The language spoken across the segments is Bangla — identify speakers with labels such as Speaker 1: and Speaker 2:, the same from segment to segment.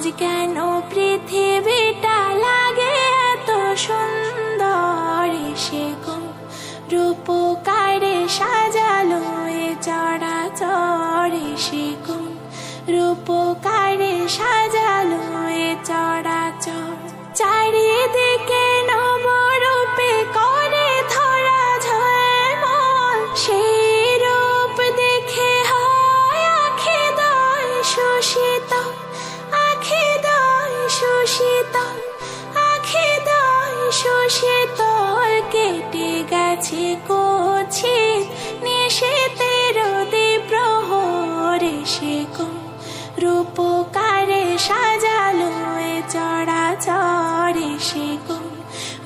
Speaker 1: আজ কেন পৃথিবীটা লাগে এত সুন্দর, সে কোন রূপকারে সাজালো এ চরাচর, সে কোন রূপকারে সাজালো এ চরাচর। চারিদিকে নবরূপে করে ধরা ঝলমল, সেই রূপ দেখে হয় আখিদয় সুশীতল, আখিদয় সুশীতল, আখিদয় সুশীতল। কেটে গেছে কুৎসিত নিশীথের দ্বিপ্রহরে, সে কোন রূপকারে সাজালো এ চরাচর, সে কোন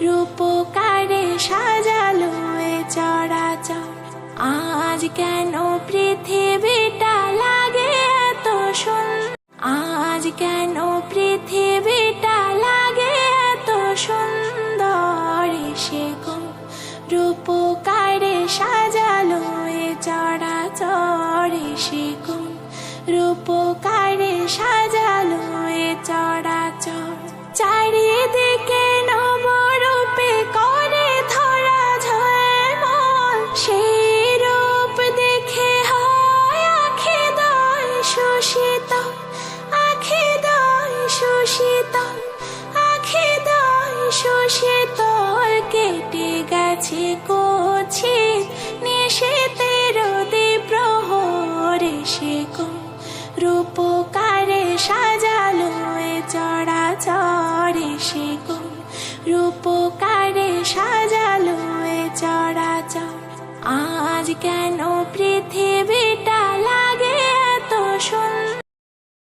Speaker 1: রূপকারে সাজালো এ চরাচর। আজ কেন পৃথিবীটা লাগে এত সুন্দর, আজ কেন পৃথিবীটা লাগে এত সুন্দর, সে কোন রূপকারে সাজালো এ চরাচর, সে কোন রূপকারে সাজালো এ চরাচর। চারিদিকে নবরূপে করে ধরা ঝলমল, সেই রূপ দেখে হয় আখিদয় সুশীতল, আখিদয় সুশীতল, আখিদয় সুশীতল। কেটে গেছে কুৎসিত নিশীথের দ্বিপ্রহরে, সে কোন রূপকারে সাজালো এ চরাচর, সে কোন রূপকারে সাজালো এ চরাচর। আজ কেন পৃথিবীটা